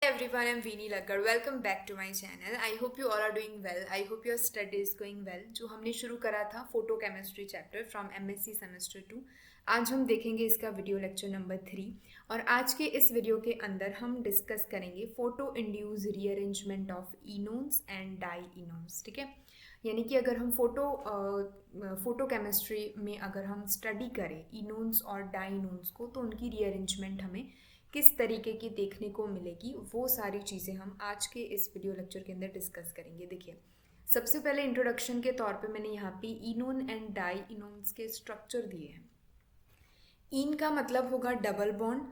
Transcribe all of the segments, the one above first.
Everyone, I'm Veeni Lagar. Welcome back to my channel. I hope you all are doing well. I hope your study is going well. जो हमने शुरू करा था photo chemistry chapter from MSc semester 2, आज हम देखेंगे इसका video lecture number 3। और आज के इस वीडियो के अंदर हम डिस्कस करेंगे photo induced rearrangement of enones and dienones. ठीक है, यानी कि अगर हम फोटो केमिस्ट्री में अगर हम स्टडी करें इनोन्स और डाई इनोन्स को, तो उनकी रीअरेंजमेंट हमें किस तरीके की देखने को मिलेगी, वो सारी चीज़ें हम आज के इस वीडियो लेक्चर के अंदर डिस्कस करेंगे। देखिए, सबसे पहले इंट्रोडक्शन के तौर पे मैंने यहाँ पे इनोन एंड डाई इनोन्स के स्ट्रक्चर दिए हैं। इन का मतलब होगा डबल बॉन्ड,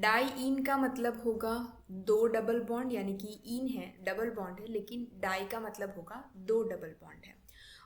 डाई इन का मतलब होगा दो डबल बॉन्ड, यानी कि इन है डबल बॉन्ड है, लेकिन डाई का मतलब होगा दो डबल बॉन्ड है।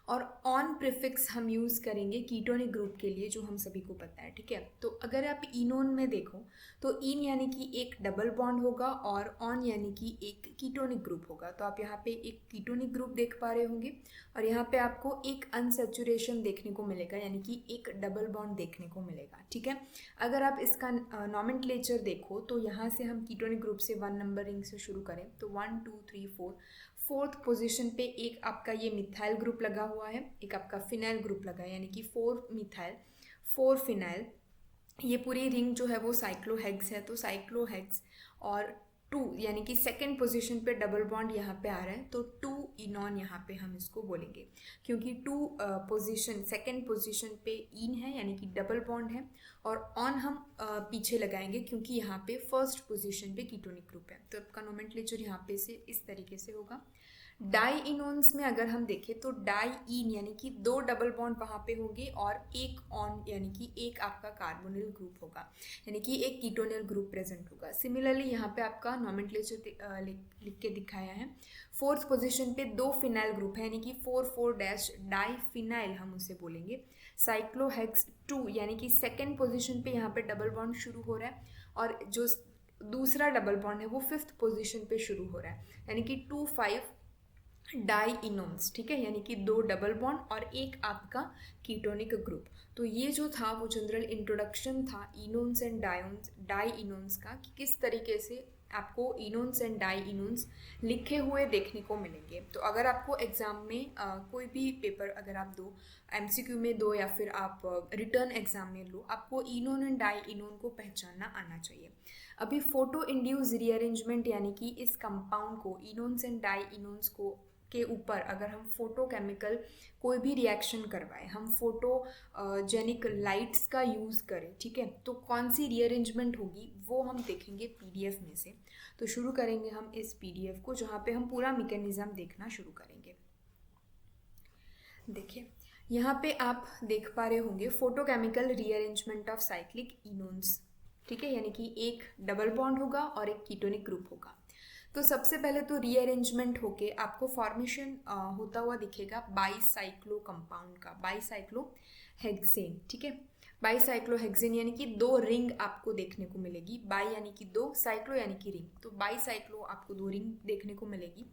और ऑन प्रीफिक्स हम यूज़ करेंगे कीटोनिक ग्रुप के लिए, जो हम सभी को पता है। ठीक है, तो अगर आप इनोन में देखो तो इन यानी कि एक डबल बॉन्ड होगा और ऑन यानी कि एक कीटोनिक ग्रुप होगा। तो आप यहाँ पे एक कीटोनिक ग्रुप देख पा रहे होंगे और यहाँ पे आपको एक अनसेचुरेशन देखने को मिलेगा, यानी कि एक डबल बॉन्ड देखने को मिलेगा। ठीक है, अगर आप इसका नॉमेनक्लेचर देखो तो यहाँ से हम कीटोनिक ग्रुप से 1 नंबर रिंग से शुरू करें तो 1 2 3 4, फोर्थ पोजीशन पे एक आपका ये मिथाइल ग्रुप लगा हुआ है, एक आपका फिनाइल ग्रुप लगा है, यानी कि 4 मिथाइल 4 फिनाइल। ये पूरी रिंग जो है वो साइक्लोहेक्स है, तो साइक्लोहेक्स। और 2 यानी कि सेकेंड पोजीशन पे डबल बॉन्ड यहाँ पे आ रहा है, तो 2 इनॉन यहाँ पे हम इसको बोलेंगे, क्योंकि 2 पोजीशन सेकेंड पोजीशन पे इन है, यानी कि डबल बॉन्ड है। और ऑन हम पीछे लगाएंगे क्योंकि यहाँ पे फर्स्ट पोजीशन पे कीटोनिक ग्रुप है। तो आपका नोमेनक्लेचर यहाँ पे से इस तरीके से होगा। डाई इनोन्स में अगर हम देखें तो डाई इन यानी कि दो डबल बॉन्ड वहाँ पे होंगे और एक ऑन यानी कि एक आपका कार्बोनिल ग्रुप होगा, यानी कि एक कीटोनिल ग्रुप प्रेजेंट होगा। सिमिलरली यहाँ पे आपका नॉमेनक्लेचर लिख के दिखाया है। फोर्थ पोजीशन पे दो फिनाइल ग्रुप है, यानी कि 4 डैश डाई फिनाइल हम उसे बोलेंगे। साइक्लोहेक्स 2 यानी कि सेकेंड पोजीशन पे यहाँ पे डबल बॉन्ड शुरू हो रहा है और जो दूसरा डबल बॉन्ड है वो फिफ्थ पोजीशन पे शुरू हो रहा है, यानी कि 2 5 डाई इनोन्स। ठीक है, यानी कि दो डबल बॉन्ड और एक आपका कीटोनिक ग्रुप। तो ये जो था वो जनरल इंट्रोडक्शन था इनोन्स एंड डाई इनोन्स का, कि किस तरीके से आपको इनोन्स एंड डाई इनोन्स लिखे हुए देखने को मिलेंगे। तो अगर आपको एग्जाम में कोई भी पेपर अगर आप दो, MCQ में दो या फिर आप रिटर्न एग्जाम में लो, आपको इनोन एंड डाई इनोन को पहचानना आना चाहिए। अभी फोटो इंड्यूस रीअरेंजमेंट यानी कि इस कंपाउंड को इनोन्स एंड डाई इनोन्स को के ऊपर अगर हम फोटो केमिकल कोई भी रिएक्शन करवाएं, हम फोटो जेनिक लाइट्स का यूज़ करें, ठीक है, तो कौन सी रीअरेंजमेंट होगी वो हम देखेंगे PDF में से। तो शुरू करेंगे हम इस PDF को, जहाँ पे हम पूरा मैकेनिज्म देखना शुरू करेंगे। देखिए, यहाँ पे आप देख पा रहे होंगे photochemical rearrangement of cyclic enones. ठीक है, यानी कि एक डबल बॉन्ड होगा और एक कीटोनिक ग्रुप होगा। तो सबसे पहले तो रीअरेंजमेंट होके आपको फॉर्मेशन होता हुआ दिखेगा बाईसाइक्लो कंपाउंड का, बाईसाइक्लोहेक्सेन। ठीक है, बाईसाइक्लोहेक्सेन यानी कि दो रिंग आपको देखने को मिलेगी। बाई यानी कि दो, साइक्लो यानी कि रिंग, तो बाईसाइक्लो आपको दो रिंग देखने को मिलेगी,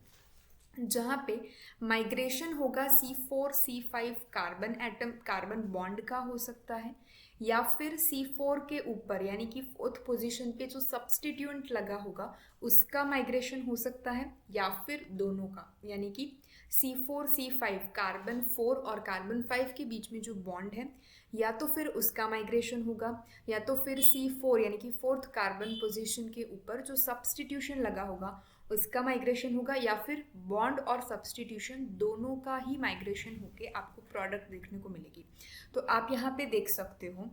जहाँ पे माइग्रेशन होगा C4 C5 carbon atom carbon bond का हो सकता है, या फिर C4 के ऊपर यानी कि फोर्थ पोजीशन पे जो सब्सटीट्यूएंट लगा होगा उसका माइग्रेशन हो सकता है, या फिर दोनों का, यानी कि C4 C5 कार्बन 4 और कार्बन 5 के बीच में जो बॉन्ड है, या तो फिर उसका माइग्रेशन होगा, या तो फिर C4 यानी कि फोर्थ कार्बन पोजीशन के ऊपर जो सब्सटीट्यूशन लगा होगा उसका माइग्रेशन होगा, या फिर बॉन्ड और सब्सटीट्यूशन दोनों का ही माइग्रेशन होके आपको प्रोडक्ट देखने को मिलेगी। तो आप यहाँ पे देख सकते हो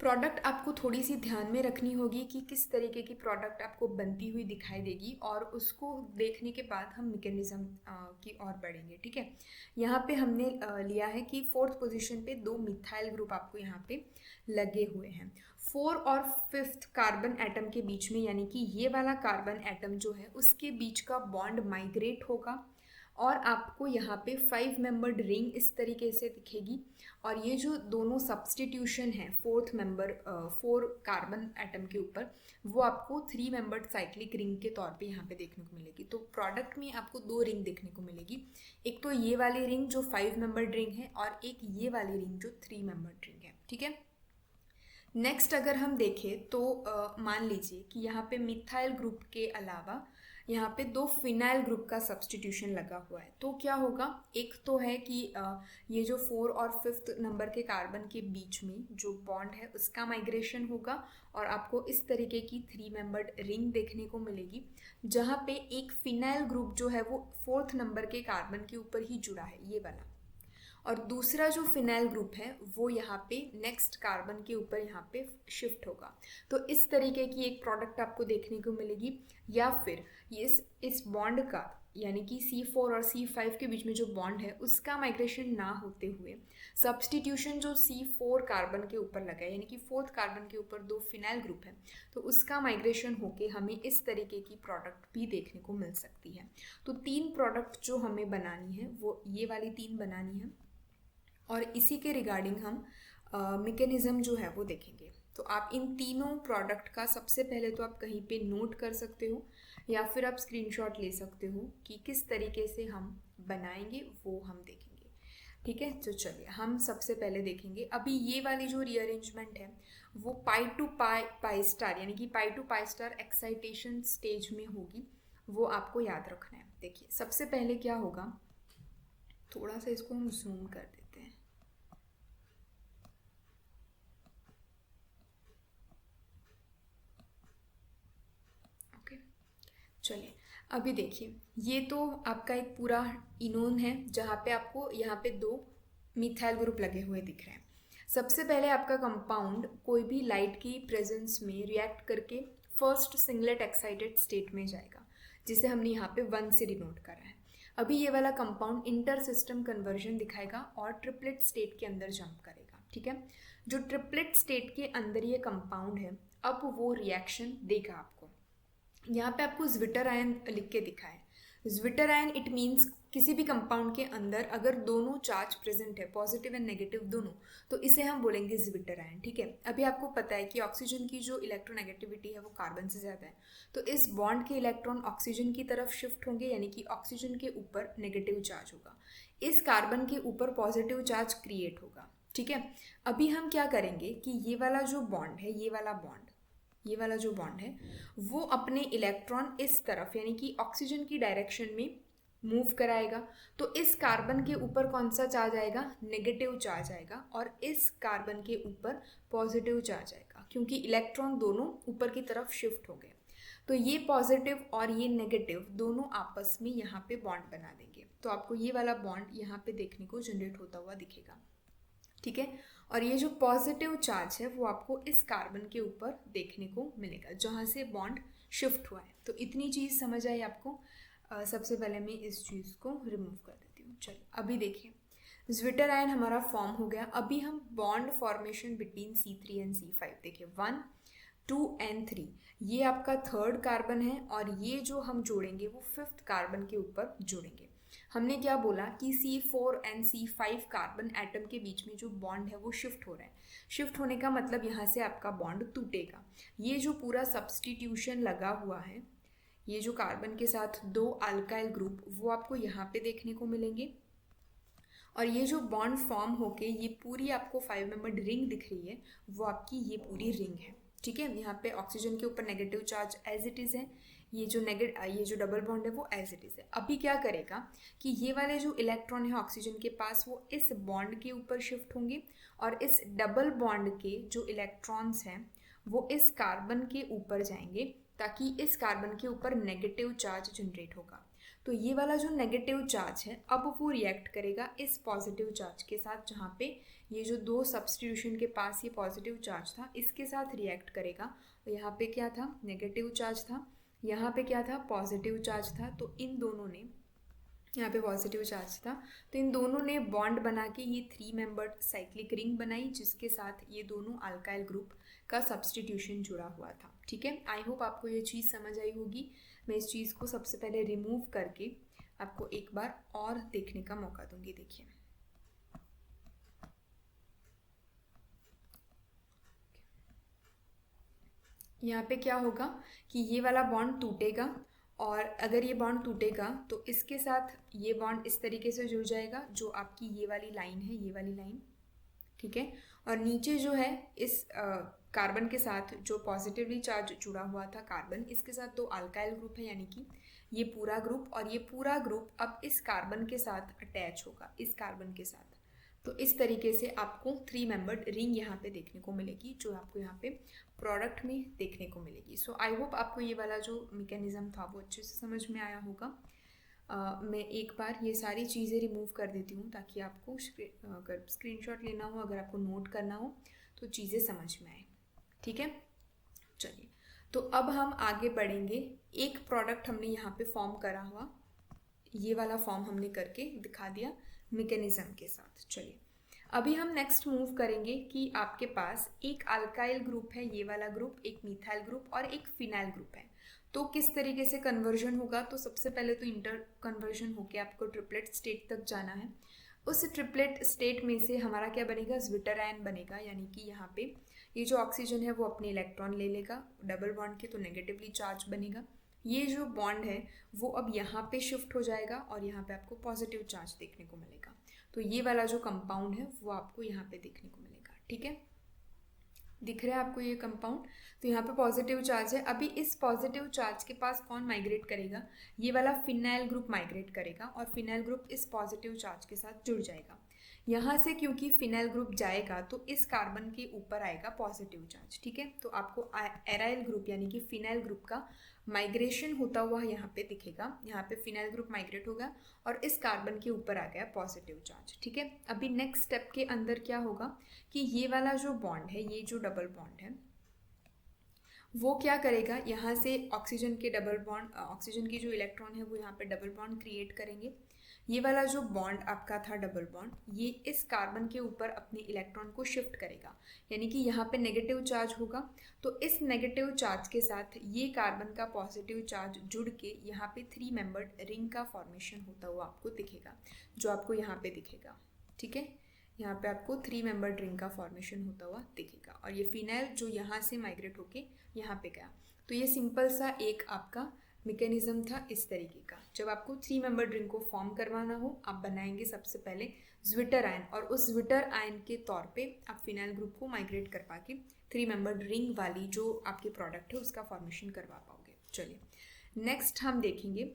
प्रोडक्ट आपको थोड़ी सी ध्यान में रखनी होगी कि किस तरीके की प्रोडक्ट आपको बनती हुई दिखाई देगी, और उसको देखने के बाद हम मैकेनिज्म की ओर बढ़ेंगे। ठीक है, यहाँ पे हमने लिया है कि फोर्थ पोजीशन पे दो मिथाइल ग्रुप आपको यहाँ पे लगे हुए हैं। 4 और 5th कार्बन एटम के बीच में, यानी कि ये वाला कार्बन एटम जो है उसके बीच का बॉन्ड माइग्रेट होगा और आपको यहाँ पे 5 मेंबर्ड रिंग इस तरीके से दिखेगी। और ये जो दोनों सब्सटीट्यूशन है फोर्थ मेंबर 4 कार्बन एटम के ऊपर, वो आपको 3 मेंबर्ड साइक्लिक रिंग के तौर पे यहाँ पे देखने को मिलेगी। तो प्रोडक्ट में आपको दो रिंग देखने को मिलेगी, एक तो ये वाली रिंग जो 5 मेंबर्ड रिंग है और एक ये वाली रिंग जो 3 मेंबर्ड रिंग है। ठीक है, नेक्स्ट अगर हम देखें तो मान लीजिए कि यहाँ पे मिथाइल ग्रुप के अलावा यहाँ पे दो फिनाइल ग्रुप का सब्स्टिट्यूशन लगा हुआ है, तो क्या होगा, एक तो है कि ये जो 4 और 5th नंबर के कार्बन के बीच में जो बॉन्ड है उसका माइग्रेशन होगा और आपको इस तरीके की 3 मेंबर्ड रिंग देखने को मिलेगी, जहाँ पे एक फिनाइल ग्रुप जो है वो 4th नंबर के कार्बन के ऊपर ही जुड़ा है, ये वाला, और दूसरा जो फिनाइल ग्रुप है वो यहाँ पे नेक्स्ट कार्बन के ऊपर यहाँ पे शिफ्ट होगा। तो इस तरीके की एक प्रोडक्ट आपको देखने को मिलेगी। या फिर इस बॉन्ड का यानी कि C4 और C5 के बीच में जो बॉन्ड है उसका माइग्रेशन ना होते हुए सब्स्टिट्यूशन जो C4 कार्बन के ऊपर लगा है, यानी कि 4th कार्बन के ऊपर दो फिनाइल ग्रुप है, तो उसका माइग्रेशन होके हमें इस तरीके की प्रोडक्ट भी देखने को मिल सकती है। तो 3 प्रोडक्ट जो हमें बनानी है वो ये वाली 3 बनानी है, और इसी के रिगार्डिंग हम मैकेनिज्म जो है वो देखेंगे। तो आप इन तीनों प्रोडक्ट का सबसे पहले तो आप कहीं पे नोट कर सकते हो या फिर आप स्क्रीनशॉट ले सकते हो कि किस तरीके से हम बनाएंगे, वो हम देखेंगे। ठीक है, तो चलिए हम सबसे पहले देखेंगे। अभी ये वाली जो रीअरेंजमेंट है वो पाई टू पाई स्टार यानी कि pi to pi star excitation stage में होगी, वो आपको याद रखना है। देखिए सबसे पहले क्या होगा, थोड़ा सा इसको हम जूम कर देते हैं। ओके, चलिए अभी देखिए, ये तो आपका एक पूरा इनोन है जहाँ पे आपको यहाँ पे दो मिथाइल ग्रुप लगे हुए दिख रहे हैं। सबसे पहले आपका कंपाउंड कोई भी लाइट की प्रेजेंस में रिएक्ट करके फर्स्ट सिंगलेट एक्साइटेड स्टेट में जाएगा, जिसे हमने यहाँ पे 1 से डिनोट करा है। अभी ये वाला कंपाउंड इंटर सिस्टम कन्वर्जन दिखाएगा और ट्रिपलेट स्टेट के अंदर जंप करेगा। ठीक है, जो ट्रिपलेट स्टेट के अंदर ये कंपाउंड है अब वो रिएक्शन देगा आपको। यहाँ पे आपको ज्विटर आयन लिख के दिखा है। ज्विटर आयन इट मीन्स किसी भी कंपाउंड के अंदर अगर दोनों चार्ज प्रेजेंट है, पॉजिटिव एंड नेगेटिव दोनों, तो इसे हम बोलेंगे ज्विटर आयन। ठीक है, अभी आपको पता है कि ऑक्सीजन की जो इलेक्ट्रोनेगेटिविटी है वो कार्बन से ज़्यादा है, तो इस बॉन्ड के इलेक्ट्रॉन ऑक्सीजन की तरफ शिफ्ट होंगे, यानी कि ऑक्सीजन के ऊपर नेगेटिव चार्ज होगा, इस कार्बन के ऊपर पॉजिटिव चार्ज क्रिएट होगा। ठीक है, अभी हम क्या करेंगे कि ये वाला जो बॉन्ड है, ये वाला जो बॉन्ड है वो अपने इलेक्ट्रॉन इस तरफ यानी कि ऑक्सीजन की डायरेक्शन में मूव कराएगा, तो इस कार्बन के ऊपर कौन सा चार्ज आएगा, नेगेटिव चार्ज आएगा, और इस कार्बन के ऊपर पॉजिटिव चार्ज आएगा, क्योंकि इलेक्ट्रॉन दोनों ऊपर की तरफ शिफ्ट हो गए। तो ये पॉजिटिव और ये नेगेटिव दोनों आपस में यहाँ पे बॉन्ड बना देंगे, तो आपको ये वाला बॉन्ड यहाँ पे देखने को जनरेट होता हुआ दिखेगा। ठीक है, और ये जो पॉजिटिव चार्ज है वो आपको इस कार्बन के ऊपर देखने को मिलेगा जहाँ से बॉन्ड शिफ्ट हुआ है। तो इतनी चीज़ समझ आई आपको। सबसे पहले मैं इस चीज़ को रिमूव कर देती हूँ। चलिए अभी देखिए, ज्विटर आयन हमारा फॉर्म हो गया। अभी हम bond formation between C3 and C5 देखिए, 1 2 एंड 3, ये आपका 3rd कार्बन है और ये जो हम जोड़ेंगे वो 5th कार्बन के ऊपर जोड़ेंगे। हमने क्या बोला कि C4 and C5 carbon atom के बीच में जो बॉन्ड है वो शिफ्ट हो रहा है। शिफ्ट होने का मतलब यहाँ से आपका बॉन्ड टूटेगा। ये जो पूरा सब्स्टिट्यूशन लगा हुआ है, ये जो कार्बन के साथ दो अल्काइल ग्रुप, वो आपको यहाँ पे देखने को मिलेंगे, और ये जो बॉन्ड फॉर्म होके ये पूरी आपको 5 मेंबर्ड रिंग दिख रही है, वो आपकी ये पूरी रिंग है। ठीक है, यहाँ पे ऑक्सीजन के ऊपर negative charge as it is है, ये जो डबल बॉन्ड है वो एज इट इज़ है। अभी क्या करेगा कि ये वाले जो इलेक्ट्रॉन है ऑक्सीजन के पास वो इस बॉन्ड के ऊपर शिफ्ट होंगे, और इस डबल बॉन्ड के जो इलेक्ट्रॉन्स हैं वो इस कार्बन के ऊपर जाएंगे, ताकि इस कार्बन के ऊपर नेगेटिव चार्ज जनरेट होगा। तो ये वाला जो नेगेटिव चार्ज है अब वो रिएक्ट करेगा इस पॉजिटिव चार्ज के साथ, जहाँ पे ये जो दो सब्स्टिट्यूशन के पास ये पॉजिटिव चार्ज था इसके साथ रिएक्ट करेगा। तो यहाँ पे क्या था, नेगेटिव चार्ज था, यहाँ पे क्या था, पॉजिटिव चार्ज था, तो इन दोनों ने, यहाँ पे पॉजिटिव चार्ज था, तो इन दोनों ने बॉन्ड बना के ये 3 मेंबर्ड साइक्लिक रिंग बनाई, जिसके साथ ये दोनों अल्काइल ग्रुप का सब्स्टिट्यूशन जुड़ा हुआ था। ठीक है, आई होप आपको ये चीज़ समझ आई होगी। मैं इस चीज़ को सबसे पहले रिमूव करके आपको एक बार और देखने का मौका दूंगी। देखिए यहाँ पे क्या होगा कि ये वाला बॉन्ड टूटेगा, और अगर ये बॉन्ड टूटेगा तो इसके साथ ये बॉन्ड इस तरीके से जुड़ जाएगा, जो आपकी ये वाली लाइन है, ये वाली लाइन ठीक है। और नीचे जो है इस कार्बन के साथ जो पॉजिटिवली चार्ज जुड़ा हुआ था कार्बन, इसके साथ दो अल्काइल ग्रुप है, यानी कि ये पूरा ग्रुप और ये पूरा ग्रुप अब इस कार्बन के साथ अटैच होगा, इस कार्बन के साथ। तो इस तरीके से आपको 3 मेंबर्ड रिंग यहाँ पे देखने को मिलेगी, जो आपको यहाँ पे प्रोडक्ट में देखने को मिलेगी। सो आई होप आपको ये वाला जो मैकेनिज्म था वो अच्छे से समझ में आया होगा। मैं एक बार ये सारी चीज़ें रिमूव कर देती हूँ ताकि आपको अगर स्क्रीनशॉट लेना हो, अगर आपको नोट करना हो तो चीज़ें समझ में आए, ठीक है। चलिए, तो अब हम आगे बढ़ेंगे। एक प्रोडक्ट हमने यहाँ पे फॉर्म करा हुआ, ये वाला फॉर्म हमने करके दिखा दिया मैकेनिज्म के साथ। चलिए, अभी हम नेक्स्ट मूव करेंगे कि आपके पास एक अल्काइल ग्रुप है, ये वाला ग्रुप, एक मिथाइल ग्रुप और एक फिनाइल ग्रुप है। तो किस तरीके से कन्वर्जन होगा? तो सबसे पहले तो इंटर कन्वर्जन होके आपको ट्रिपलेट स्टेट तक जाना है। उस ट्रिपलेट स्टेट में से हमारा क्या बनेगा? ज्विटर आयन बनेगा, यानी कि यहाँ पे ये जो ऑक्सीजन है वो अपने इलेक्ट्रॉन ले लेगा डबल बॉन्ड के, तो नेगेटिवली चार्ज बनेगा। ये जो बॉन्ड है वो अब यहाँ पे शिफ्ट हो जाएगा और यहाँ पे आपको पॉजिटिव चार्ज देखने को मिलेगा। तो ये वाला जो कंपाउंड है वो आपको यहाँ पे देखने को मिलेगा, ठीक है। दिख रहा है आपको ये कंपाउंड? तो यहाँ पे पॉजिटिव चार्ज है। अभी इस पॉजिटिव चार्ज के पास कौन माइग्रेट करेगा? ये वाला फिनाइल ग्रुप माइग्रेट करेगा और फिनाइल ग्रुप इस पॉजिटिव चार्ज के साथ जुड़ जाएगा। यहाँ से क्योंकि फिनाइल ग्रुप जाएगा तो इस कार्बन के ऊपर आएगा पॉजिटिव चार्ज, ठीक है। तो आपको एराइल ग्रुप यानी कि फिनाइल ग्रुप का माइग्रेशन होता हुआ यहाँ पे दिखेगा। यहाँ पे फिनाइल ग्रुप माइग्रेट होगा और इस कार्बन के ऊपर आ गया पॉजिटिव चार्ज, ठीक है। अभी नेक्स्ट स्टेप के अंदर क्या होगा कि ये वाला जो बॉन्ड है, ये जो डबल बॉन्ड है, वो क्या करेगा? यहाँ से ऑक्सीजन के डबल बॉन्ड, ऑक्सीजन की जो इलेक्ट्रॉन है वो यहाँ पे डबल बॉन्ड क्रिएट करेंगे। ये वाला जो बॉन्ड आपका था डबल बॉन्ड, ये इस कार्बन के ऊपर अपने इलेक्ट्रॉन को शिफ्ट करेगा, यानी कि यहाँ पे नेगेटिव चार्ज होगा। तो इस नेगेटिव चार्ज के साथ ये कार्बन का पॉजिटिव चार्ज जुड़ के यहाँ पे 3 मेंबर्ड रिंग का फॉर्मेशन होता हुआ आपको दिखेगा, जो आपको यहाँ पे दिखेगा, ठीक है। यहाँ पे आपको 3 मेंबर्ड रिंग का फॉर्मेशन होता हुआ दिखेगा और ये फिनाइल जो यहाँ से माइग्रेट होके यहाँ पे गया। तो ये सिंपल सा एक आपका मैकेनिज्म था इस तरीके का। जब आपको 3 मेंबर्ड रिंग को फॉर्म करवाना हो, आप बनाएंगे सबसे पहले ज्विटर आयन, और उस ज्विटर आयन के तौर पे आप फिनाइल ग्रुप को माइग्रेट करवा के 3 मेंबर्ड रिंग वाली जो आपके प्रोडक्ट है उसका फॉर्मेशन करवा पाओगे। चलिए, नेक्स्ट हम देखेंगे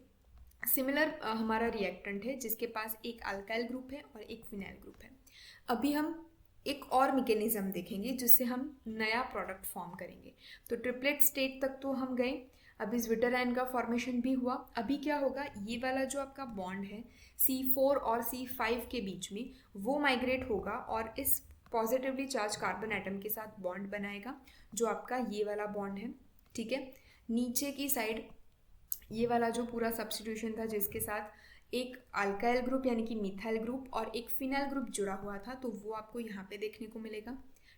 सिमिलर हमारा रिएक्टेंट है जिसके पास एक अल्काइल ग्रुप है और एक फिनाइल ग्रुप है। अभी हम एक और मैकेनिज्म देखेंगे जिससे हम नया प्रोडक्ट फॉर्म करेंगे। तो ट्रिपलेट स्टेट तक तो हम गए, अभी ज्विटर आयन का फॉर्मेशन भी हुआ। अभी क्या होगा? ये वाला जो आपका बॉन्ड है C4 और C5 के बीच में, वो माइग्रेट होगा और इस पॉजिटिवली चार्ज कार्बन एटम के साथ बॉन्ड बनाएगा, जो आपका ये वाला बॉन्ड है, ठीक है। नीचे की साइड ये वाला जो पूरा सब्स्टिट्यूशन था जिसके साथ एक अल्काइल ग्रुप यानी कि मिथाइल ग्रुप और एक फिनाइल ग्रुप जुड़ा हुआ था, तो वो आपको यहाँ पे देखने को मिलेगा,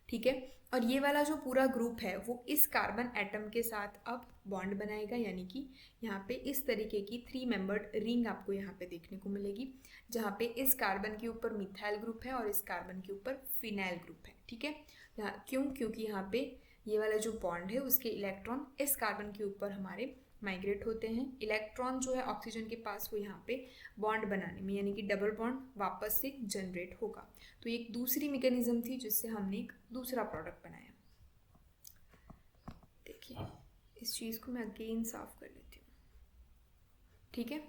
ठीक है। और ये वाला जो पूरा ग्रुप है वो इस कार्बन एटम के साथ अब बॉन्ड बनाएगा, यानी कि यहाँ पे इस तरीके की 3 मेंबर्ड रिंग आपको यहाँ पे देखने को मिलेगी, जहाँ पे इस कार्बन के ऊपर मिथाइल ग्रुप है और इस कार्बन के ऊपर फिनाइल ग्रुप है, ठीक है। क्योंकि यहाँ पे ये वाला जो बॉन्ड है उसके इलेक्ट्रॉन इस कार्बन के ऊपर हमारे माइग्रेट होते हैं। इलेक्ट्रॉन जो है ऑक्सीजन के पास वो यहाँ पे बॉन्ड बनाने में, यानी कि डबल बॉन्ड वापस से जनरेट होगा। तो एक दूसरी मैकेनिज्म थी जिससे हमने एक दूसरा प्रोडक्ट बनाया। देखिए, इस चीज़ को मैं अगेन साफ कर लेती हूँ, ठीक है।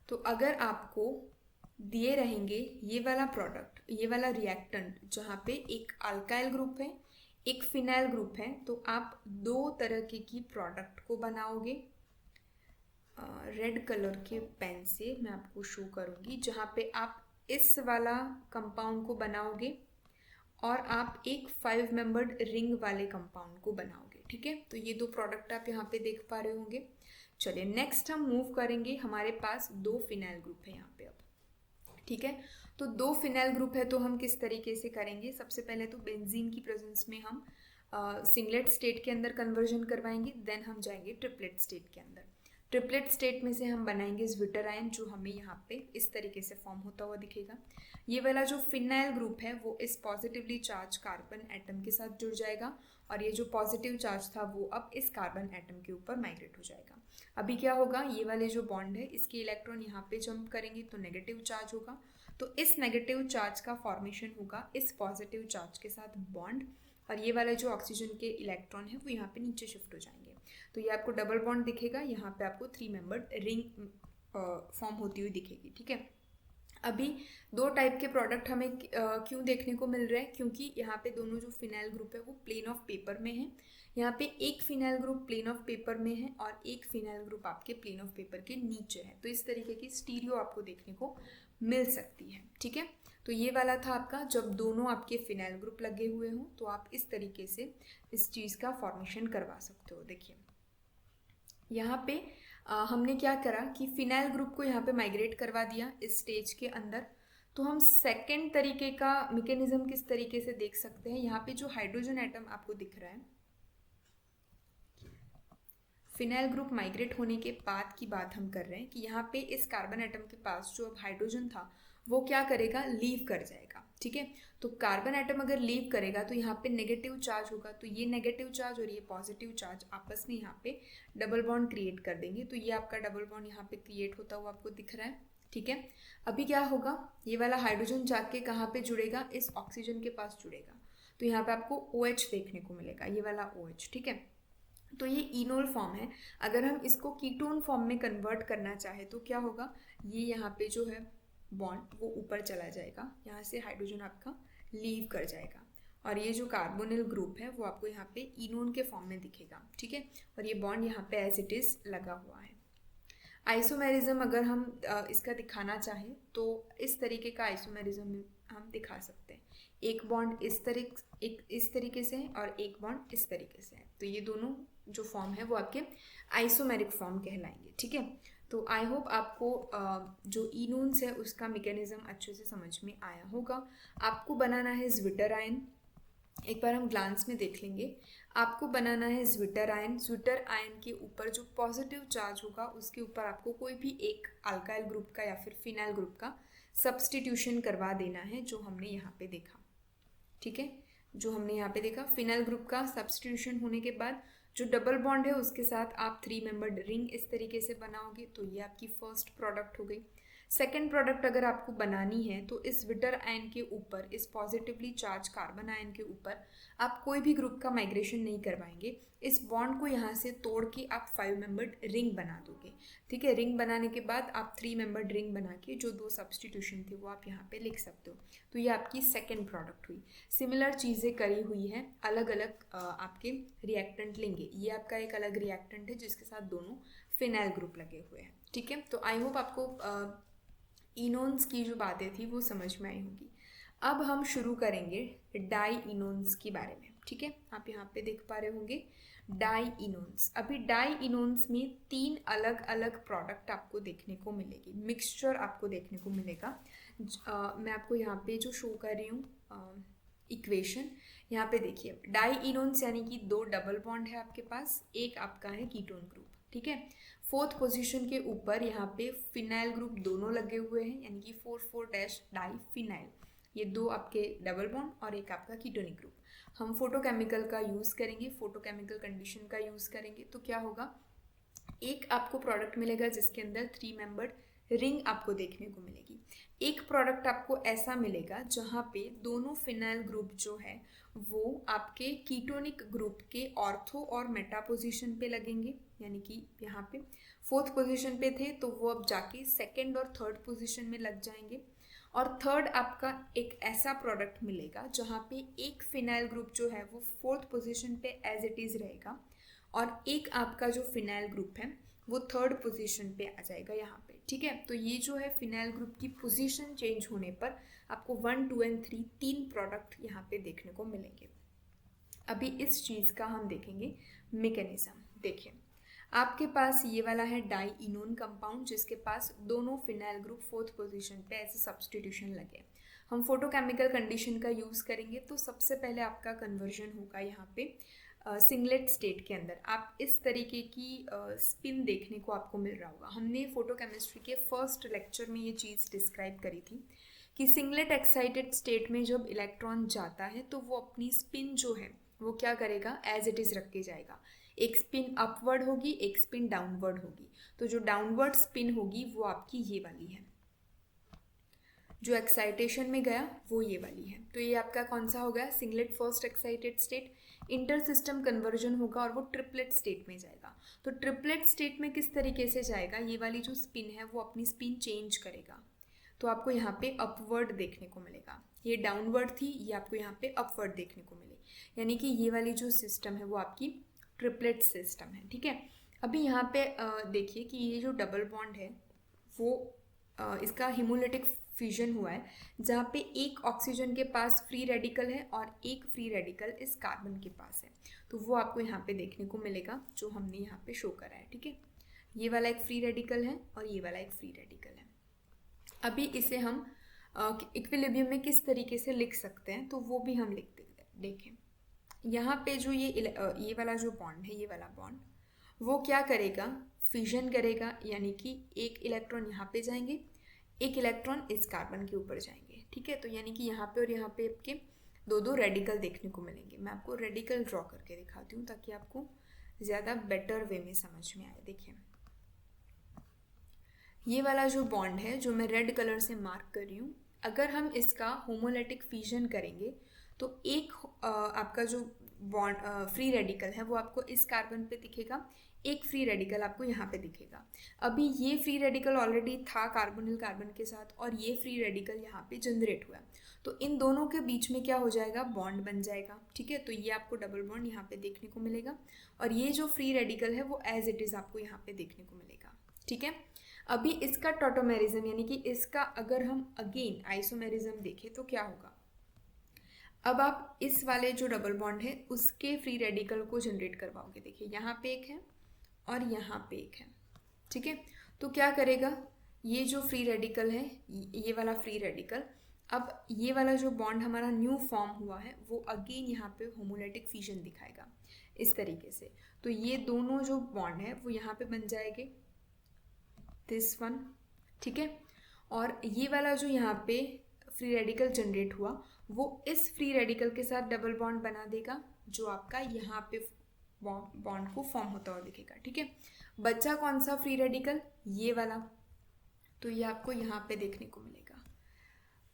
तो अगर आपको दिए रहेंगे ये वाला प्रोडक्ट, ये वाला रिएक्टेंट जहाँ पे एक अल्काइल ग्रुप है, एक फिनाइल ग्रुप है, तो आप 2 तरह की प्रोडक्ट को बनाओगे। रेड कलर के पेन से मैं आपको शो करूँगी, जहाँ पे आप इस वाला कंपाउंड को बनाओगे और आप एक 5 मेंबर्ड रिंग वाले कंपाउंड को बनाओगे, ठीक है। तो ये 2 प्रोडक्ट आप यहाँ पे देख पा रहे होंगे। चलिए, नेक्स्ट हम मूव करेंगे। हमारे पास 2 फिनाइल ग्रुप है यहाँ पे अब, ठीक है। तो 2 फिनाइल ग्रुप है, तो हम किस तरीके से करेंगे? सबसे पहले तो बेंजीन की प्रेजेंस में हम सिंगलेट स्टेट के अंदर कन्वर्जन करवाएंगे, देन हम जाएंगे ट्रिपलेट स्टेट के अंदर। ट्रिपलेट स्टेट में से हम बनाएंगे ज्विटर आयन, जो हमें यहाँ पे इस तरीके से फॉर्म होता हुआ दिखेगा। ये वाला जो फिनाइल ग्रुप है वो इस पॉजिटिवली चार्ज कार्बन एटम के साथ जुड़ जाएगा, और ये जो पॉजिटिव चार्ज था वो अब इस कार्बन एटम के ऊपर माइग्रेट हो जाएगा। अभी क्या होगा, ये वाले जो बॉन्ड है इसके इलेक्ट्रॉन यहाँ पे जंप करेंगे तो नेगेटिव चार्ज होगा, तो इस नेगेटिव चार्ज का फॉर्मेशन होगा इस पॉजिटिव चार्ज के साथ बॉन्ड, और ये वाले जो ऑक्सीजन के इलेक्ट्रॉन है वो यहाँ पे नीचे शिफ्ट हो जाएंगे। तो ये आपको डबल बॉन्ड दिखेगा, यहाँ पे आपको 3 मेंबर्ड रिंग फॉर्म होती हुई दिखेगी। ठीक है, अभी दो टाइप के प्रोडक्ट हमें क्यों देखने को मिल रहे हैं, क्योंकि यहाँ पे दोनों जो फिनाइल ग्रुप है वो प्लेन ऑफ पेपर में है। यहाँ पे एक phenyl group plane of paper में है और एक फिनाइल ग्रुप आपके प्लेन ऑफ पेपर के नीचे है, तो इस तरीके की स्टीरियो आपको देखने को मिल सकती है। ठीक है, तो ये वाला था आपका, जब दोनों आपके फिनाइल ग्रुप लगे हुए हों तो आप इस तरीके से इस चीज़ का फॉर्मेशन करवा सकते हो। देखिए यहाँ पे हमने क्या करा कि फिनाइल ग्रुप को यहाँ पे माइग्रेट करवा दिया इस स्टेज के अंदर। तो हम सेकेंड तरीके का मैकेनिज्म किस तरीके से देख सकते हैं, यहाँ पे जो हाइड्रोजन एटम आपको दिख रहा है, फिनाइल ग्रुप माइग्रेट होने के बाद की बात हम कर रहे हैं कि यहाँ पे इस कार्बन एटम के पास जो अब हाइड्रोजन था वो क्या करेगा, लीव कर जाएगा। ठीक है, तो कार्बन एटम अगर लीव करेगा तो यहाँ पे नेगेटिव चार्ज होगा, तो ये नेगेटिव चार्ज और ये पॉजिटिव चार्ज आपस में यहाँ पे डबल बॉन्ड क्रिएट कर देंगे, तो ये आपका डबल बॉन्ड यहाँ पे क्रिएट होता हुआ आपको दिख रहा है। ठीक है, अभी क्या होगा, ये वाला हाइड्रोजन जाके कहाँ पे जुड़ेगा, इस ऑक्सीजन के पास जुड़ेगा, तो यहाँ पे आपको OH देखने को मिलेगा, ये वाला OH। ठीक है, तो ये इनोल फॉर्म है। अगर हम इसको कीटोन फॉर्म में कन्वर्ट करना चाहे तो क्या होगा, ये यहाँ पे जो है बॉन्ड वो ऊपर चला जाएगा, यहाँ से हाइड्रोजन आपका लीव कर जाएगा, और ये जो कार्बोनिल ग्रुप है वो आपको यहाँ पे इनोन के फॉर्म में दिखेगा। ठीक है, और ये बॉन्ड यहाँ पे एज इट इज़ लगा हुआ है। आइसोमेरिज्म अगर हम इसका दिखाना चाहें तो इस तरीके का आइसोमेरिज्म हम दिखा सकते हैं, एक बॉन्ड इस तरीके से है और एक बॉन्ड इस तरीके से है, तो ये दोनों जो फॉर्म है वो आपके आइसोमेरिक फॉर्म कहलाएंगे। ठीक है, तो आई होप आपको जो इनोन्स है उसका मैकेनिज्म अच्छे से समझ में आया होगा। आपको बनाना है ज्विटर आयन, एक बार हम ग्लांस में देख लेंगे। आपको बनाना है ज्विटर आयन। ज्विटर आयन के ऊपर जो पॉजिटिव चार्ज होगा उसके ऊपर आपको कोई भी एक अल्काइल ग्रुप का या फिर फिनाइल ग्रुप का सब्स्टिट्यूशन करवा देना है, जो हमने यहाँ पे देखा। ठीक है, जो हमने यहाँ पे देखा, फिनाइल ग्रुप का सब्स्टिट्यूशन होने के बाद जो डबल बॉन्ड है उसके साथ आप 3 मेंबर्ड रिंग इस तरीके से बनाओगे, तो ये आपकी फर्स्ट प्रोडक्ट हो गई। सेकेंड प्रोडक्ट अगर आपको बनानी है तो इस विटर आयन के ऊपर, इस पॉजिटिवली चार्ज कार्बन आयन के ऊपर आप कोई भी ग्रुप का माइग्रेशन नहीं करवाएंगे, इस बॉन्ड को यहाँ से तोड़ के आप 5 मेंबर्ड रिंग बना दोगे। ठीक है, रिंग बनाने के बाद आप 3 मेंबर्ड रिंग बना के जो 2 सब्स्टिट्यूशन थे वो आप यहाँ पे लिख सकते हो, तो ये आपकी सेकेंड प्रोडक्ट हुई। सिमिलर चीज़ें करी हुई हैं, अलग अलग आपके रिएक्टेंट लेंगे, ये आपका एक अलग रिएक्टेंट है जिसके साथ दोनों फिनाइल ग्रुप लगे हुए हैं। ठीक है, तो आई होप आपको इनोन्स की जो बातें थी वो समझ में आई होगी। अब हम शुरू करेंगे डाई इनोन्स के बारे में। ठीक है, आप यहाँ पे देख पा रहे होंगे डाई इनोन्स। अभी डाई इनोन्स में 3 अलग अलग प्रोडक्ट आपको देखने को मिलेगी, मिक्सचर आपको देखने को मिलेगा। मैं आपको यहाँ पे जो शो कर रही हूँ इक्वेशन, यहाँ पे देखिए डाई इनोन्स यानी कि 2 डबल बॉन्ड है आपके पास, एक आपका है कीटोन ग्रुप। ठीक है, 4th पोजीशन के ऊपर यहाँ पे फिनाइल ग्रुप दोनों लगे हुए हैं, यानी कि 4,4- डाई फिनाइल, ये 2 आपके डबल बॉन्ड और एक आपका कीटोनिक ग्रुप। हम फोटोकेमिकल का यूज़ करेंगे, फोटोकेमिकल कंडीशन का यूज़ करेंगे, तो क्या होगा, एक आपको प्रोडक्ट मिलेगा जिसके अंदर 3 मेंबर्ड रिंग आपको देखने को मिलेगी। एक प्रोडक्ट आपको ऐसा मिलेगा जहाँ पे दोनों फिनाइल ग्रुप जो है वो आपके कीटोनिक ग्रुप के ऑर्थो और मेटा पोजीशन पे लगेंगे, यानी कि यहाँ पे 4th पोजीशन पे थे तो वो अब जाके 2nd और 3rd पोजीशन में लग जाएंगे। और 3rd आपका एक ऐसा प्रोडक्ट मिलेगा जहाँ पे एक फिनाइल ग्रुप जो है वो 4th पोजीशन पे एज इट इज़ रहेगा, और एक आपका जो फिनाइल ग्रुप है वो 3rd पोजीशन पे आ जाएगा यहाँ पे। ठीक है, तो ये जो है फिनाइल ग्रुप की पोजीशन चेंज होने पर आपको 1, 2 और 3 तीन प्रोडक्ट यहाँ पे देखने को मिलेंगे। अभी इस चीज़ का हम देखेंगे मैकेनिज्म। देखिए आपके पास ये वाला है डाई इनोन कंपाउंड जिसके पास दोनों फिनाइल ग्रुप 4th पोजीशन पे ऐसे सब्स्टिट्यूशन लगे। हम फोटोकेमिकल कंडीशन का यूज़ करेंगे, तो सबसे पहले आपका कन्वर्जन होगा यहाँ पे सिंगलेट स्टेट के अंदर आप इस तरीके की स्पिन देखने को आपको मिल रहा होगा। हमने फोटोकेमिस्ट्री के फर्स्ट लेक्चर में ये चीज़ डिस्क्राइब करी थी कि सिंगलेट एक्साइटेड स्टेट में जब इलेक्ट्रॉन जाता है तो वो अपनी स्पिन जो है वो क्या करेगा, एज इट इज़ रख के जाएगा। एक स्पिन अपवर्ड होगी, एक स्पिन डाउनवर्ड होगी। तो जो डाउनवर्ड स्पिन होगी वो आपकी ये वाली है, जो एक्साइटेशन में गया वो ये वाली है। तो ये आपका कौन सा हो गया, singlet first excited state. Inter system conversion होगा और वो ट्रिपलेट स्टेट में जाएगा। तो ट्रिपलेट स्टेट में किस तरीके से जाएगा, ये वाली जो स्पिन है वो अपनी स्पिन चेंज करेगा। तो आपको यहाँ पे अपवर्ड देखने को मिलेगा, ये डाउनवर्ड थी, ये आपको यहाँ पे अपवर्ड देखने को मिले, यानी कि ये वाली जो सिस्टम है वो आपकी ट्रिपलेट सिस्टम है। ठीक है, अभी यहाँ पे देखिए कि ये जो डबल बॉन्ड है वो इसका हिमोलिटिक फ्यूजन हुआ है, जहाँ पे एक ऑक्सीजन के पास फ्री रेडिकल है और एक फ्री रेडिकल इस कार्बन के पास है। तो वो आपको यहाँ पे देखने को मिलेगा जो हमने यहाँ पे शो करा है। ठीक है, ये वाला एक फ्री रेडिकल है और ये वाला एक फ्री रेडिकल है। अभी इसे हम इक्विलिब्रियम में किस तरीके से लिख सकते हैं तो वो भी हम लिखते देखें। यहाँ पे जो ये वाला जो बॉन्ड है, ये वाला बॉन्ड वो क्या करेगा, फ्यूजन करेगा, यानी कि एक इलेक्ट्रॉन यहाँ पे जाएंगे, एक इलेक्ट्रॉन इस कार्बन के ऊपर जाएंगे। ठीक है, तो यानी कि यहाँ पे और यहाँ पे आपके दो दो रेडिकल देखने को मिलेंगे। मैं आपको रेडिकल ड्रॉ करके दिखाती हूँ ताकि आपको ज़्यादा बेटर वे में समझ में आए। देखिए, ये वाला जो बॉन्ड है जो मैं रेड कलर से मार्क कर रही हूँ, अगर हम इसका होमोलिटिक फ्यूजन करेंगे तो एक आपका जो बॉन्ड फ्री रेडिकल है वो आपको इस कार्बन पे दिखेगा, एक फ्री रेडिकल आपको यहाँ पे दिखेगा। अभी ये फ्री रेडिकल ऑलरेडी था कार्बोनिल कार्बन के साथ और ये फ्री रेडिकल यहाँ पे जनरेट हुआ, तो इन दोनों के बीच में क्या हो जाएगा, बॉन्ड बन जाएगा। ठीक है, तो ये आपको डबल बॉन्ड यहाँ पे देखने को मिलेगा और ये जो फ्री रेडिकल है वो एज इट इज़ आपको यहाँ पे देखने को मिलेगा। ठीक है, अभी इसका टॉटोमेरिज्म यानी कि इसका अगर हम अगेन आइसोमेरिज्म देखें तो क्या होगा, अब आप इस वाले जो डबल बॉन्ड है उसके फ्री रेडिकल को जनरेट करवाओगे। देखिए, यहाँ पे एक है और यहाँ पे एक है। ठीक है, तो क्या करेगा, ये जो फ्री रेडिकल है, ये वाला फ्री रेडिकल, अब ये वाला जो बॉन्ड हमारा न्यू फॉर्म हुआ है वो अगेन यहाँ पे होमोलिटिक फ्यूजन दिखाएगा इस तरीके से। तो ये दोनों जो बॉन्ड है वो यहाँ पे बन जाएंगे, दिस वन। ठीक है, और ये वाला जो यहाँ पे फ्री रेडिकल जनरेट हुआ वो इस फ्री रेडिकल के साथ डबल बॉन्ड बना देगा जो आपका यहाँ पे बॉन्ड को फॉर्म होता हुआ दिखेगा। ठीक है, बचा कौन सा फ्री रेडिकल, ये वाला, तो ये आपको यहाँ पे देखने को मिलेगा।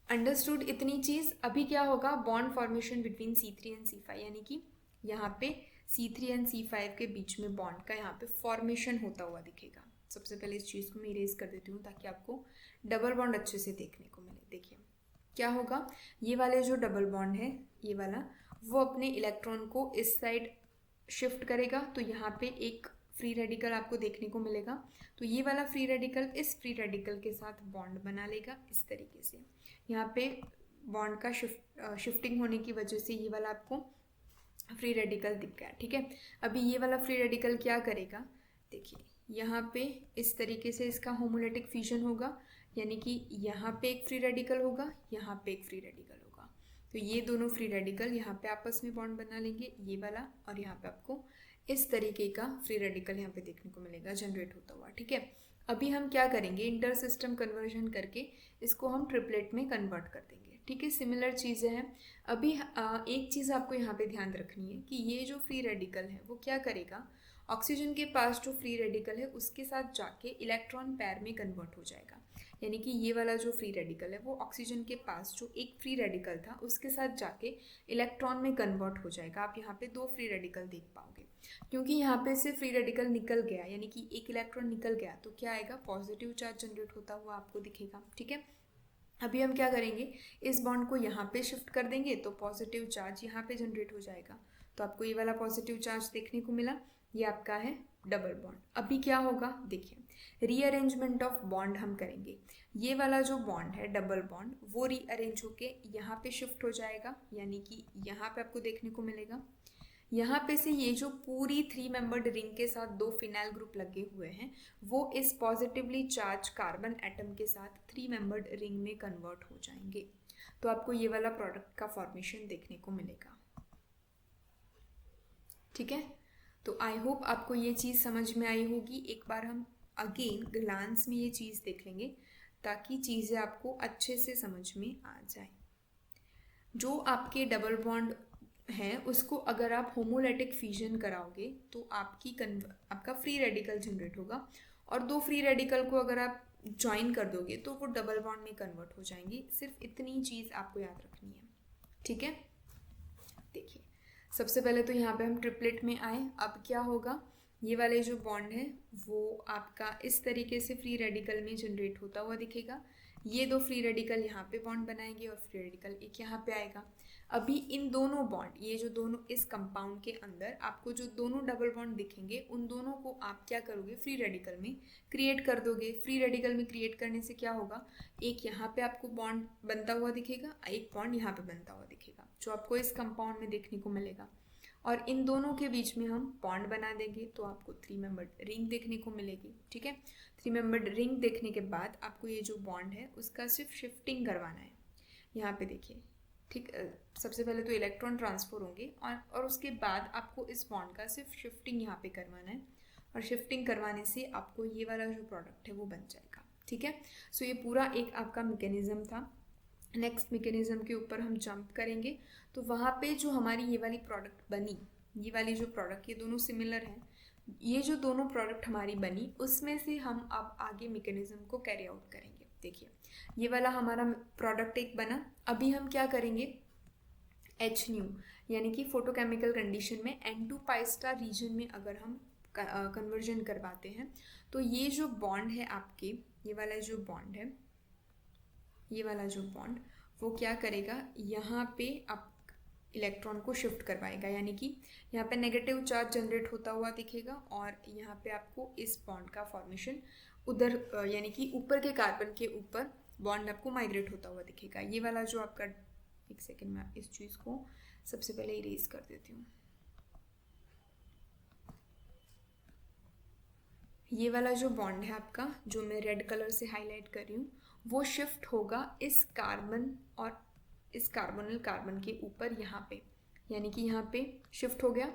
अंडरस्टूड इतनी चीज़। अभी क्या होगा, bond formation between C3 and C5, यानी कि यहाँ पे C3 एंड C5 के बीच में बॉन्ड का यहाँ पे फॉर्मेशन होता हुआ दिखेगा। सबसे पहले इस चीज़ को मैं इरेज कर देती हूँ ताकि आपको डबल बॉन्ड अच्छे से देखने को मिले। देखिए क्या होगा, ये वाले जो डबल बॉन्ड है ये वाला, वो अपने इलेक्ट्रॉन को इस साइड शिफ्ट करेगा, तो यहाँ पे एक फ्री रेडिकल आपको देखने को मिलेगा। तो ये वाला फ्री रेडिकल इस फ्री रेडिकल के साथ बॉन्ड बना लेगा इस तरीके से। यहाँ पे बॉन्ड का शिफ्टिंग होने की वजह से ये वाला आपको फ्री रेडिकल दिख गया। ठीक है, अभी ये वाला फ्री रेडिकल क्या करेगा, देखिए यहाँ पे इस तरीके से इसका होमोलिटिक फ्यूजन होगा, यानी कि यहाँ पे एक फ्री रेडिकल होगा, यहाँ पे एक फ्री रेडिकल होगा। तो ये दोनों फ्री रेडिकल यहाँ पे आपस में बॉन्ड बना लेंगे, ये वाला, और यहाँ पे आपको इस तरीके का फ्री रेडिकल यहाँ पे देखने को मिलेगा जनरेट होता हुआ। ठीक है, अभी हम क्या करेंगे, इंटर सिस्टम कन्वर्जन करके इसको हम ट्रिपलेट में कन्वर्ट कर देंगे। ठीक है, सिमिलर चीज़ें हैं। अभी एक चीज़ आपको यहाँ पे ध्यान रखनी है कि ये जो फ्री रेडिकल है वो क्या करेगा, ऑक्सीजन के पास जो फ्री रेडिकल है उसके साथ जाके इलेक्ट्रॉन पैर में कन्वर्ट हो जाएगा। यानी कि ये वाला जो फ्री रेडिकल है वो ऑक्सीजन के पास जो एक फ्री रेडिकल था उसके साथ जाके इलेक्ट्रॉन में कन्वर्ट हो जाएगा। आप यहाँ पे दो फ्री रेडिकल देख पाओगे, क्योंकि यहाँ पे से फ्री रेडिकल निकल गया, यानी कि एक इलेक्ट्रॉन निकल गया, तो क्या आएगा, पॉजिटिव चार्ज जनरेट होता हुआ आपको दिखेगा। ठीक है, अभी हम क्या करेंगे, इस बॉन्ड को यहाँ पे शिफ्ट कर देंगे तो पॉजिटिव चार्ज यहाँ पे जनरेट हो जाएगा। तो आपको ये वाला पॉजिटिव चार्ज देखने को मिला, ये आपका है डबल बॉन्ड। अभी क्या होगा, देखिए रीअरेंजमेंट ऑफ बॉन्ड हम करेंगे। ये वाला जो बॉन्ड है डबल बॉन्ड वो रीअरेंज होके यहाँ पे शिफ्ट हो जाएगा, यानी कि यहाँ पे आपको देखने को मिलेगा। यहाँ पे से ये जो पूरी 3 मेंबर्ड रिंग के साथ 2 फिनाइल ग्रुप लगे हुए हैं वो इस पॉजिटिवली चार्ज कार्बन एटम के साथ 3 मेंबर्ड रिंग में कन्वर्ट हो जाएंगे। तो आपको ये वाला प्रोडक्ट का फॉर्मेशन देखने को मिलेगा। ठीक है, तो आई होप आपको ये चीज़ समझ में आई होगी। एक बार हम अगेन ग्लांस में ये चीज़ देख लेंगे ताकि चीज़ें आपको अच्छे से समझ में आ जाए। जो आपके डबल बॉन्ड हैं उसको अगर आप होमोलेटिक फिजन कराओगे तो आपका फ्री रेडिकल जनरेट होगा, और दो फ्री रेडिकल को अगर आप ज्वाइन कर दोगे तो वो डबल बॉन्ड में कन्वर्ट हो जाएंगी। सिर्फ इतनी चीज़ आपको याद रखनी है, ठीक है। देखिए, सबसे पहले तो यहाँ पे हम ट्रिपलेट में आए। अब क्या होगा, ये वाले जो बॉन्ड है वो आपका इस तरीके से फ्री रेडिकल में जनरेट होता हुआ दिखेगा। ये दो फ्री रेडिकल यहाँ पे बॉन्ड बनाएंगे और फ्री रेडिकल एक यहाँ पे आएगा। अभी इन दोनों बॉन्ड, ये जो दोनों इस कंपाउंड के अंदर आपको जो दोनों डबल बॉन्ड दिखेंगे उन दोनों को आप क्या करोगे, फ्री रेडिकल में क्रिएट कर दोगे। फ्री रेडिकल में क्रिएट करने से क्या होगा, एक यहाँ पे आपको बॉन्ड बनता हुआ दिखेगा, एक बॉन्ड यहाँ पे बनता हुआ दिखेगा जो आपको इस कंपाउंड में देखने को मिलेगा। और इन दोनों के बीच में हम बॉन्ड बना देंगे तो आपको 3 मेंबर्ड रिंग देखने को मिलेगी, ठीक है। 3 मेंबर्ड रिंग देखने के बाद आपको ये जो बॉन्ड है उसका सिर्फ शिफ्टिंग करवाना है। यहाँ पे देखिए, ठीक, सबसे पहले तो इलेक्ट्रॉन ट्रांसफर होंगे और उसके बाद आपको इस बॉन्ड का सिर्फ शिफ्टिंग यहाँ पे करवाना है, और शिफ्टिंग करवाने से आपको ये वाला जो प्रोडक्ट है वो बन जाएगा, ठीक है। सो ये पूरा एक आपका मैकेनिज्म था। नेक्स्ट मैकेनिज्म के ऊपर हम जंप करेंगे तो वहाँ पे जो हमारी ये वाली प्रोडक्ट बनी, ये वाली जो प्रोडक्ट, ये दोनों सिमिलर हैं, ये जो दोनों प्रोडक्ट हमारी बनी उसमें से हम अब आगे मैकेनिज्म को कैरी आउट करेंगे। देखिए, ये वाला हमारा प्रोडक्ट एक बना। अभी हम क्या करेंगे, एच न्यू यानी कि फोटोकेमिकल कंडीशन में N2 पाई स्टार रीजन में अगर हम कन्वर्जन करवाते हैं तो ये जो बॉन्ड है आपके, ये वाला जो बॉन्ड है, ये वाला जो बॉन्ड वो क्या करेगा, यहाँ पे आप इलेक्ट्रॉन को शिफ्ट करवाएगा, यानी कि यहाँ पे नेगेटिव चार्ज जनरेट होता हुआ दिखेगा और यहाँ पे आपको इस बॉन्ड का फॉर्मेशन उधर यानी कि ऊपर के कार्बन के ऊपर बॉन्ड आपको माइग्रेट होता हुआ दिखेगा। ये वाला जो आपका, एक सेकेंड में इस चीज़ को सबसे पहले इरेज कर देती हूँ। ये वाला जो बॉन्ड है आपका, जो मैं रेड कलर से हाईलाइट कर रही हूँ, वो शिफ्ट होगा इस कार्बन और इस कार्बोनिल कार्बन के ऊपर यहाँ पे, यानी कि यहाँ पे शिफ्ट हो गया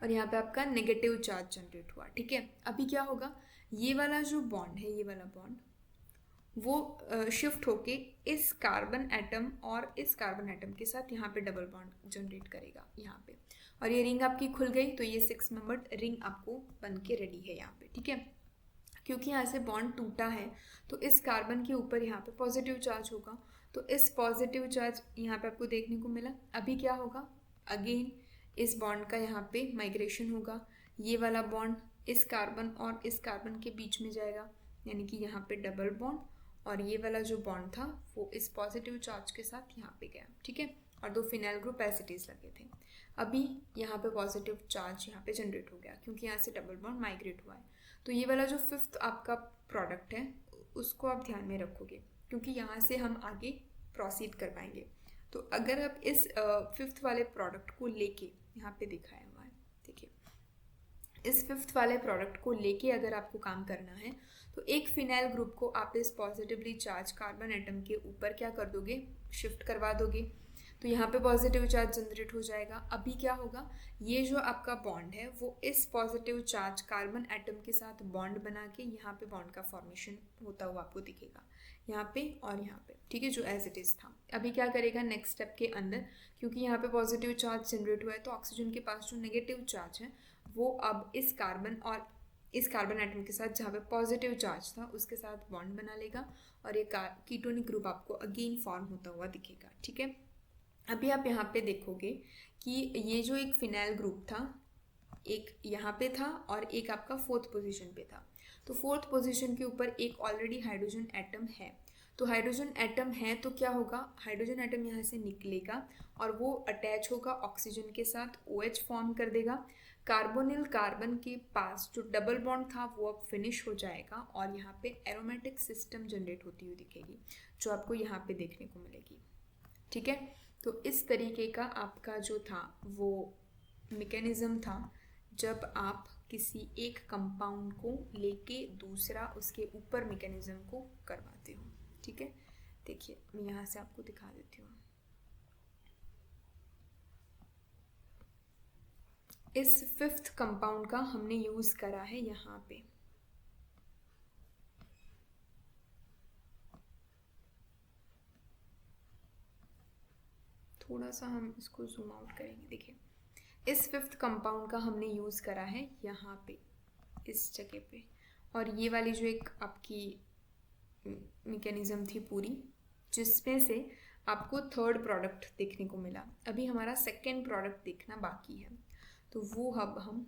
और यहाँ पे आपका नेगेटिव चार्ज जनरेट हुआ, ठीक है। अभी क्या होगा, ये वाला जो बॉन्ड है, ये वाला बॉन्ड वो शिफ्ट होके इस कार्बन एटम और इस कार्बन एटम के साथ यहाँ पे डबल बॉन्ड जनरेट करेगा यहाँ पे, और ये रिंग आपकी खुल गई तो ये 6 मेंबर्ड रिंग आपको बन के रेडी है यहाँ पे, ठीक है। क्योंकि यहाँ से बॉन्ड टूटा है तो इस कार्बन के ऊपर यहाँ पे पॉजिटिव चार्ज होगा, तो इस पॉजिटिव चार्ज यहाँ पे आपको देखने को मिला। अभी क्या होगा, अगेन इस बॉन्ड का यहाँ पे माइग्रेशन होगा, ये वाला बॉन्ड इस कार्बन और इस कार्बन के बीच में जाएगा, यानी कि यहाँ पे डबल बॉन्ड, और ये वाला जो बॉन्ड था वो इस पॉजिटिव चार्ज के साथ यहाँ पे गया, ठीक है। और दो फिनाइल ग्रुप एसिटीज लगे थे। अभी यहाँ पे पॉजिटिव चार्ज यहाँ पे जनरेट हो गया क्योंकि यहाँ से डबल बॉन्ड माइग्रेट हुआ है। तो ये वाला जो फिफ्थ आपका प्रोडक्ट है उसको आप ध्यान में रखोगे क्योंकि यहाँ से हम आगे प्रोसीड कर पाएंगे। तो अगर आप इस फिफ्थ वाले प्रोडक्ट को लेके, यहाँ पे दिखाया हुआ है, देखिए, इस फिफ्थ वाले प्रोडक्ट को लेके अगर आपको काम करना है तो एक फिनाइल ग्रुप को आप इस पॉजिटिवली चार्ज कार्बन एटम के ऊपर क्या कर दोगे, शिफ्ट करवा दोगे, तो यहाँ पे पॉजिटिव चार्ज जनरेट हो जाएगा। अभी क्या होगा, ये जो आपका बॉन्ड है वो इस पॉजिटिव चार्ज कार्बन एटम के साथ बॉन्ड बना के यहाँ पे बॉन्ड का फॉर्मेशन होता हुआ आपको दिखेगा, यहाँ पे और यहाँ पे, ठीक है, जो एज इट इज़ था। अभी क्या करेगा नेक्स्ट स्टेप के अंदर, क्योंकि यहाँ पे पॉजिटिव चार्ज जनरेट हुआ है तो ऑक्सीजन के पास जो नेगेटिव चार्ज है वो अब इस कार्बन और इस कार्बन एटम के साथ जहाँ पे पॉजिटिव चार्ज था उसके साथ बॉन्ड बना लेगा और ये कीटोनिक ग्रुप आपको अगेन फॉर्म होता हुआ दिखेगा, ठीक है। अभी आप यहाँ पे देखोगे कि ये जो एक फिनाइल ग्रुप था, एक यहाँ पे था और एक आपका फोर्थ पोजीशन पे था। तो फोर्थ पोजीशन के ऊपर एक ऑलरेडी हाइड्रोजन एटम है, तो हाइड्रोजन एटम है तो क्या होगा, हाइड्रोजन एटम यहाँ से निकलेगा और वो अटैच होगा ऑक्सीजन के साथ, OH फॉर्म कर देगा। कार्बोनिल कार्बन के पास जो डबल बॉन्ड था वो अब फिनिश हो जाएगा और यहाँ पे एरोमेटिक सिस्टम जनरेट होती हुई दिखेगी जो आपको यहाँ पे देखने को मिलेगी, ठीक है। तो इस तरीके का आपका जो था वो मैकेनिज्म था जब आप किसी एक कंपाउंड को लेके दूसरा उसके ऊपर मैकेनिज्म को करवाते हो, ठीक है। देखिए मैं यहाँ से आपको दिखा देती हूँ। इस फिफ्थ कंपाउंड का हमने यूज़ करा है यहाँ पे। थोड़ा सा हम इसको जूम आउट करेंगे। देखिए, इस फिफ्थ कंपाउंड का हमने यूज़ करा है यहाँ पे, इस जगह पे। और ये वाली जो एक आपकी मैकेनिज्म थी पूरी, जिसमें से आपको थर्ड प्रोडक्ट देखने को मिला। अभी हमारा सेकेंड प्रोडक्ट देखना बाकी है, तो वो अब हम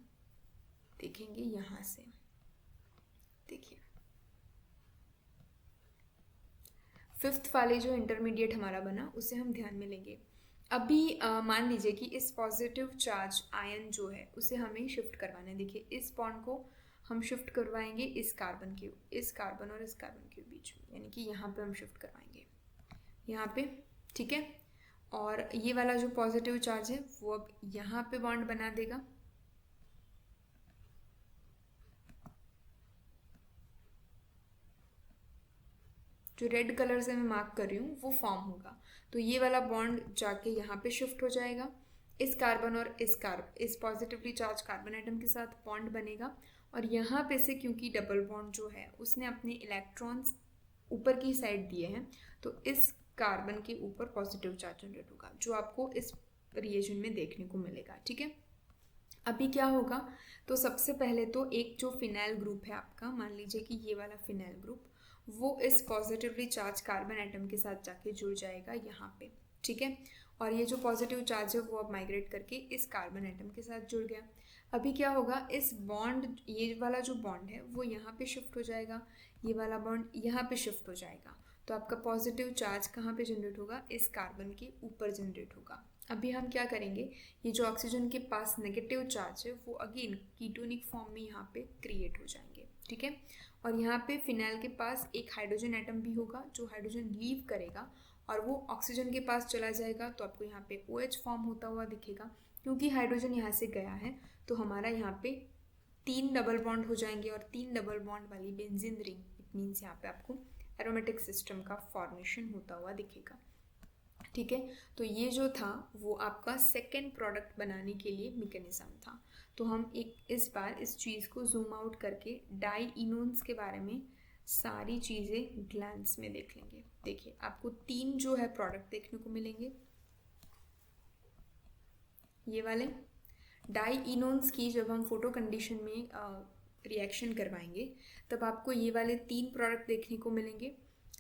देखेंगे यहाँ से। देखिए, फिफ्थ वाले जो इंटरमीडिएट हमारा बना उसे हम ध्यान में लेंगे। अभी मान लीजिए कि इस पॉजिटिव चार्ज आयन जो है उसे हमें शिफ्ट करवाना है। देखिए, इस बॉन्ड को हम शिफ्ट करवाएंगे इस कार्बन और इस कार्बन के बीच में, यानी कि यहाँ पे हम शिफ्ट करवाएंगे, यहाँ पे, ठीक है। और ये वाला जो पॉजिटिव चार्ज है वो अब यहाँ पे बॉन्ड बना देगा, जो रेड कलर से मैं मार्क कर रही हूँ वो फॉर्म होगा। तो ये वाला बॉन्ड जाके यहाँ पे शिफ्ट हो जाएगा, इस कार्बन और इस पॉजिटिवली चार्ज कार्बन एटम के साथ बॉन्ड बनेगा। और यहाँ पे से क्योंकि डबल बॉन्ड जो है उसने अपने इलेक्ट्रॉन्स ऊपर की साइड दिए हैं, तो इस कार्बन के ऊपर पॉजिटिव चार्ज जनरेट होगा, जो आपको इस रिएक्शन में देखने को मिलेगा, ठीक है। अभी क्या होगा, तो सबसे पहले तो एक जो फिनाइल ग्रुप है आपका, मान लीजिए कि ये वाला फिनाइल ग्रुप, वो इस पॉजिटिवली चार्ज कार्बन एटम के साथ जाके जुड़ जाएगा यहाँ पे, ठीक है। और ये जो पॉजिटिव चार्ज है वो अब माइग्रेट करके इस कार्बन एटम के साथ जुड़ गया। अभी क्या होगा, इस बॉन्ड, ये वाला जो बॉन्ड है वो यहाँ पे शिफ्ट हो जाएगा, ये वाला बॉन्ड यहाँ पे शिफ्ट हो जाएगा। तो आपका पॉजिटिव चार्ज कहाँ पे जनरेट होगा, इस कार्बन के ऊपर जनरेट होगा। अभी हम क्या करेंगे, ये जो ऑक्सीजन के पास नेगेटिव चार्ज है वो अगेन कीटोनिक फॉर्म में यहाँ पे क्रिएट हो जाएंगे, ठीक है। और यहाँ पे फिनाइल के पास एक हाइड्रोजन एटम भी होगा जो हाइड्रोजन लीव करेगा और वो ऑक्सीजन के पास चला जाएगा, तो आपको यहाँ पे OH फॉर्म होता हुआ दिखेगा। क्योंकि हाइड्रोजन यहाँ से गया है तो हमारा यहाँ पे 3 डबल बॉन्ड हो जाएंगे, और 3 डबल बॉन्ड वाली बेंजीन रिंग, इट मीन्स यहाँ पे आपको एरोमेटिक सिस्टम का फॉर्मेशन होता हुआ दिखेगा, ठीक है। तो ये जो था वो आपका सेकेंड प्रोडक्ट बनाने के लिए मैकेनिज्म था। तो हम इस बार इस चीज़ को जूम आउट करके डाईइनोन्स के बारे में सारी चीज़ें ग्लैंस में देख लेंगे। देखिए, आपको 3 जो है प्रोडक्ट देखने को मिलेंगे। ये वाले डाईइनोन्स की जब हम फोटो कंडीशन में रिएक्शन करवाएंगे तब आपको ये वाले 3 प्रोडक्ट देखने को मिलेंगे।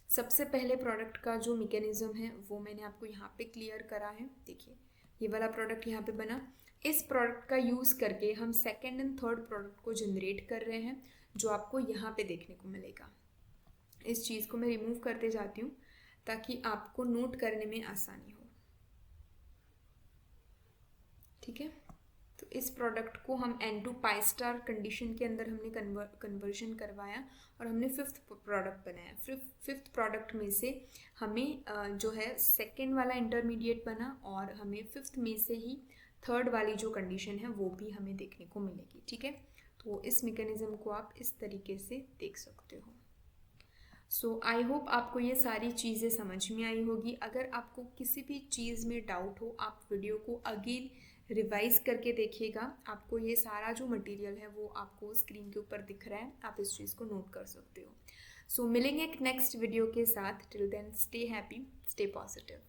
सबसे पहले प्रोडक्ट का जो मैकेनिज्म है वो मैंने आपको यहाँ पे क्लियर करा है। देखिए, ये वाला प्रोडक्ट यहाँ पे बना। इस प्रोडक्ट का यूज़ करके हम सेकेंड एंड थर्ड प्रोडक्ट को जनरेट कर रहे हैं, जो आपको यहाँ पे देखने को मिलेगा। इस चीज़ को मैं रिमूव करते जाती हूँ ताकि आपको नोट करने में आसानी हो, ठीक है। तो इस प्रोडक्ट को हम N2 पाई स्टार कंडीशन के अंदर हमने कन्वर्जन करवाया और हमने फिफ्थ प्रोडक्ट बनाया। फिफ्थ प्रोडक्ट में से हमें जो है सेकेंड वाला इंटरमीडिएट बना, और हमें फिफ्थ में से ही थर्ड वाली जो कंडीशन है वो भी हमें देखने को मिलेगी, ठीक है। तो इस मैकेनिज्म को आप इस तरीके से देख सकते हो। सो आई होप आपको ये सारी चीज़ें समझ में आई होगी। अगर आपको किसी भी चीज़ में डाउट हो, आप वीडियो को अगेन रिवाइज करके देखिएगा। आपको ये सारा जो मटेरियल है वो आपको स्क्रीन के ऊपर दिख रहा है, आप इस चीज़ को नोट कर सकते हो। सो मिलेंगे एक नेक्स्ट वीडियो के साथ। Till then stay happy, stay positive.